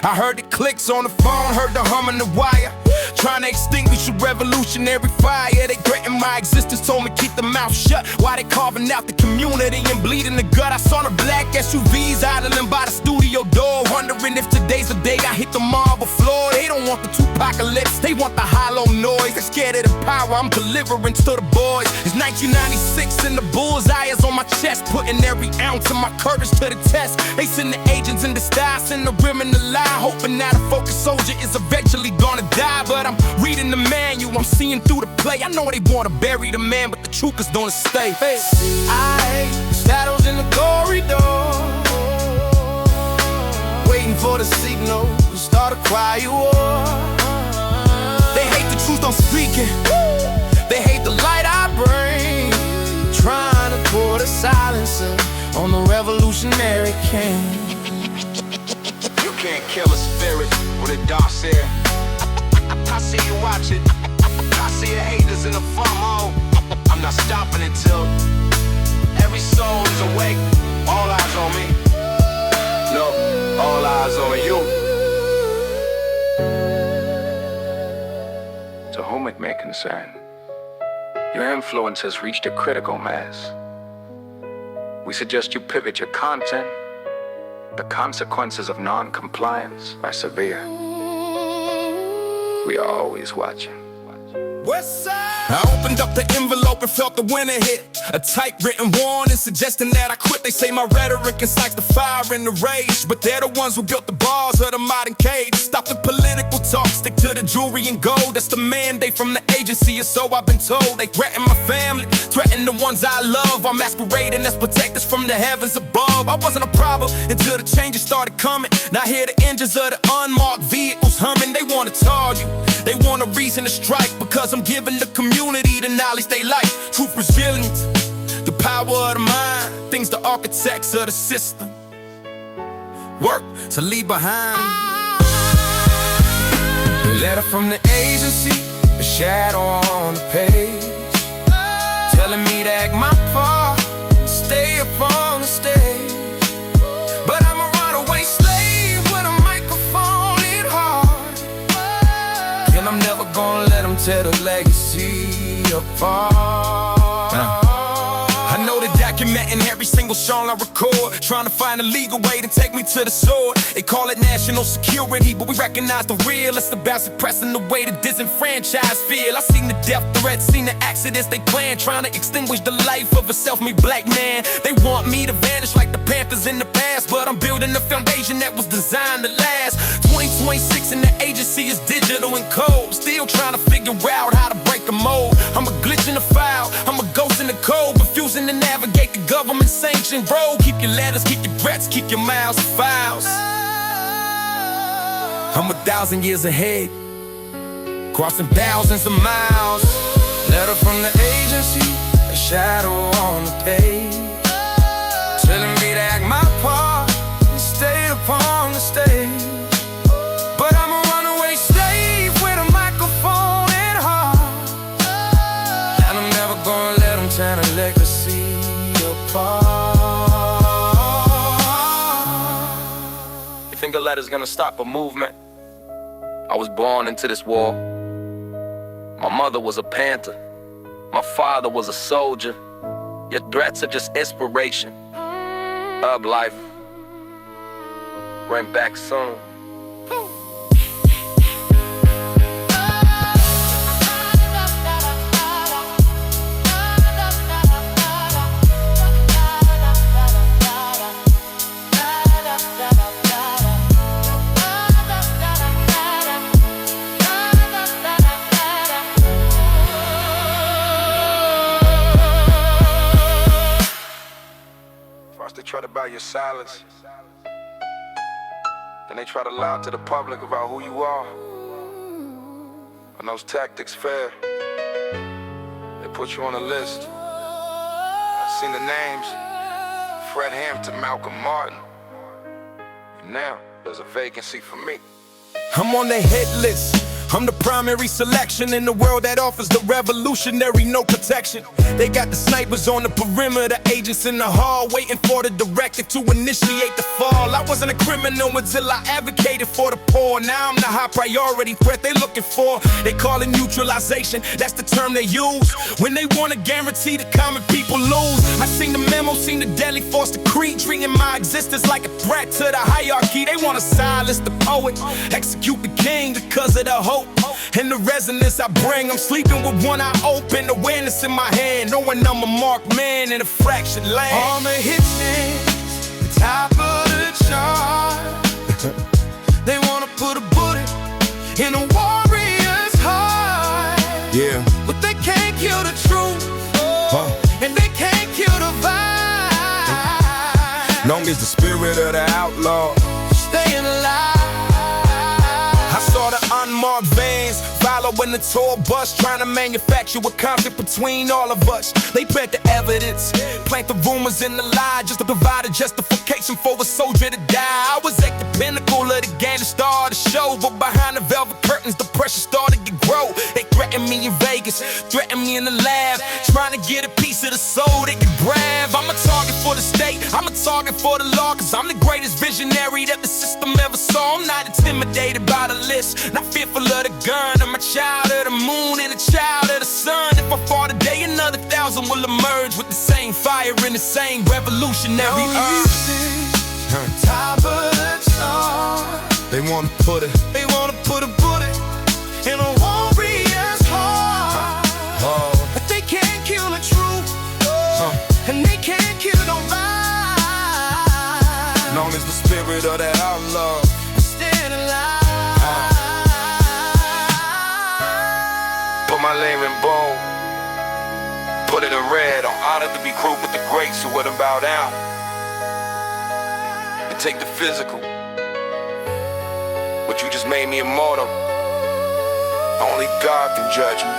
I heard the clicks on the phone, heard the hum in the wire, trying to extinguish a revolutionary fire. They threatened my existence, told me keep the mouth shut, while they carving out the community and bleeding the gut. I saw the black SUVs idling by the studio door, wondering if today's the day I hit the marble floor. They don't want the Tupacalypse, they want the hollow noise. They're scared of the power I'm delivering to the boys. It's 1996 and the bullseye is on my chest, putting every ounce of my courage to the test. They send the agents in disguise, send the women to lie, hoping that a focused soldier is eventually gonna die. But I'm reading the manual, I'm seeing through the play. I know they wanna bury the man, but the truth is gonna stay. Hey, I hate shadows in the corridor, waiting for the signal to start a quiet war. They hate the truth I'm speaking, They hate the light I bring, trying to put a silencer on the revolutionary king. You can't kill a spirit with a dark stare. I see you watching, I see your haters in the farm home. I'm not stopping until every soul is awake. All eyes on me. No, all eyes on you. To whom it may concern, your influence has reached a critical mass. We suggest you pivot your content. The consequences of non-compliance are severe. We are always watching. I opened up the envelope and felt the winter hit. A typewritten warning suggesting that I quit. They say my rhetoric incites the fire and the rage, but they're the ones who built the bars of the modern cage. Stop the political talk, stick to the jewelry and gold. That's the mandate from the agency, or so I've been told. They threaten my family, threaten the ones I love. I'm masquerading as protectors from the heavens above. I wasn't a problem until the changes started coming. Now hear the engines of the unmarked vehicles humming. They want to tar you, they want a reason to strike, because I'm giving the community the knowledge they like. Truth, resilience, the power of the mind, things the architects of the system work to leave behind. A letter from the agency, a shadow on the page, telling me to act my part, stay up on the stage. But I'm a runaway slave with a microphone in heart, and I'm never gonna let them tear the legacy apart. I know they're documenting every single song I record, trying to find a legal way to take me to the sword. They call it national security, but we recognize the real. It's about suppressing the way the disenfranchised feel. I seen the death threats, seen the accidents they plan, trying to extinguish the life of a self-made black man. They want me to vanish like the Panthers in the past, but I'm building a foundation that was designed to last. 2026 and the agency is digital and cold, still trying to figure out how to break the mold. I'm a glitch in the file, I'm a ghost in the code, refusing to navigate the government-sanctioned road. Keep your letters, keep your threats, keep your miles and files. I'm 1,000 years ahead, crossing thousands of miles. Letter from the agency, a shadow on the page, telling me to act my part and stay upon the stage. But I'm a runaway slave with a microphone in heart, and I'm never gonna let them tear the legacy apart. You think a letter's gonna stop a movement? I was born into this war. My mother was a Panther, my father was a soldier. Your threats are just inspiration. Up life, bring back soon. First they try to buy your silence, then they try to lie to the public about who you are. When those tactics fail, they put you on a list. I've seen the names: Fred Hampton, Malcolm Martin. And now there's a vacancy for me. I'm on the hit list. I'm the primary selection in the world that offers the revolutionary no protection. They got the snipers on the perimeter, agents in the hall waiting for the directive to initiate the fall. I wasn't a criminal until I advocated for the poor. Now I'm the high priority threat they looking for. They call it neutralization, that's the term they use when they want to guarantee the common people lose. I seen the memo, seen the deadly force decree, treating my existence like a threat to the hierarchy. They want to silence the poet, execute the king because of the hope and the resonance I bring. I'm sleeping with one eye open, awareness in my hand, knowing I'm a marked man in a fractured land. On the hit list, the top of the chart. They wanna put a bullet in a warrior's heart. Yeah, but they can't kill the truth, and they can't kill the vibe. long as the spirit of the outlaw Staying alive. I saw the unmarked vans following the tour bus, trying to manufacture a conflict between all of us. They plant the evidence, plant the rumors and the lie, just to provide a justification for a soldier to die. I was at the pinnacle of the game to start the show, but behind the velvet curtains the pressure started to grow. They threatened me in Vegas, threatened me in the lab, trying to get a piece of the soul they could grab. I'm a target for the state, I'm a target for the law, cause I'm the greatest visionary that the system ever saw. I'm not intimidated by the list, not fearful of the gun. I'm a child of the moon and a child of the sun. If I fall today, another 1,000 will emerge with the same fire and the same revolutionary urge. Top of the chart. They wanna put a bullet in a warrior's heart. But they can't kill the truth, and they can't kill no vibe. Long as the spirit of that outlaw Staying alive. Put my name in bold, put it in red. I'm honored to be grouped with the greats who wouldn't bow down and take the physical, but you just made me immortal. Only God can judge me.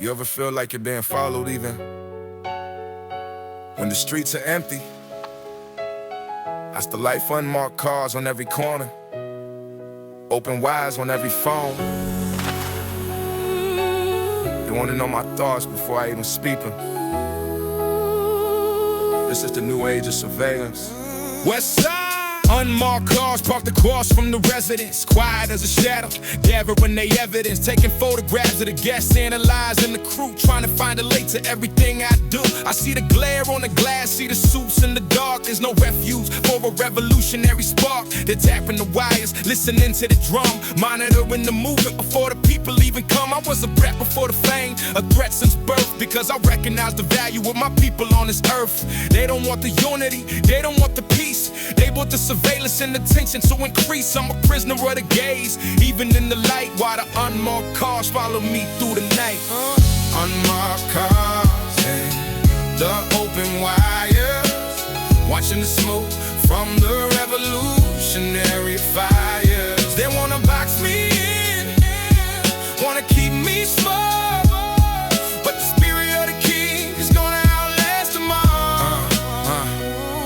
You ever feel like you're being followed even when the streets are empty? That's the life, unmarked cars on every corner, open wires on every phone. They wanna know my thoughts before I even speak them. This is the new age of surveillance. West Side! Unmarked cars parked across from the residence, quiet as a shadow, gathering they evidence, taking photographs of the guests, analyzing the crew, trying to find a link to everything I do. I see the glare on the glass, see the suits in the dark. There's no refuge for a revolutionary spark. They're tapping the wires, listening to the drum, monitoring the movement before the people even come. I was a brat before the fame, a threat since birth, because I recognize the value of my people on this earth. They don't want the unity, they don't want the peace, they want the surveillance and attention to increase. I'm a prisoner of the gaze, even in the light, while the unmarked cars follow me through the night. Unmarked cars and the open wires, watching the smoke from the revolutionary fires. They wanna box me in, wanna keep me small, but the spirit of the king is gonna outlast them all.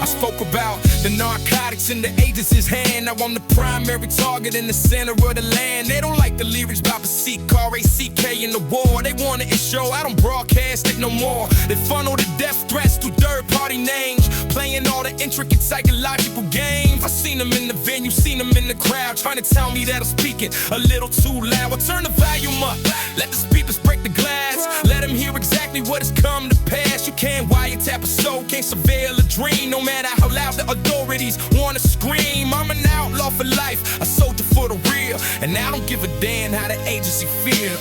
I spoke about the narcotics in the agency's hand. Now I'm the primary target in the center of the land. They don't like the lyrics about the C-Car-A-C-K in the war. They want it show, I don't broadcast it no more. They funnel the death threats through third-party names, playing playing all the intricate psychological games. I seen them in the venue, seen them in the crowd, trying to tell me that I'm speaking a little too loud. Well, turn the volume up, let the speakers break the glass. Let them hear exactly what has come to pass. You can't wiretap a soul, can't surveil a dream, no matter how loud the authorities wanna scream. I'm an outlaw for life, a soldier for the real, and I don't give a damn how the agency feel.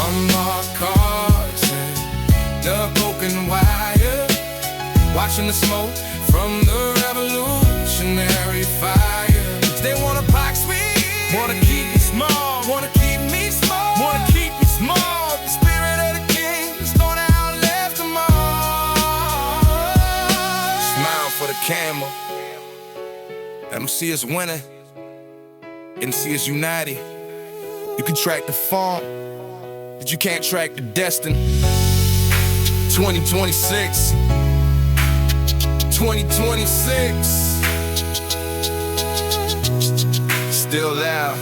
Unmarked cards and the broken wire, watching the smoke from the revolutionary fire. They wanna box me, wanna keep me small, wanna keep me small, wanna keep me small. The spirit of the king is gonna outlive them all. Smile for the camel. Let them see us winning and see us united. You can track the farm, but you can't track the destiny. 2026, 2026, still loud.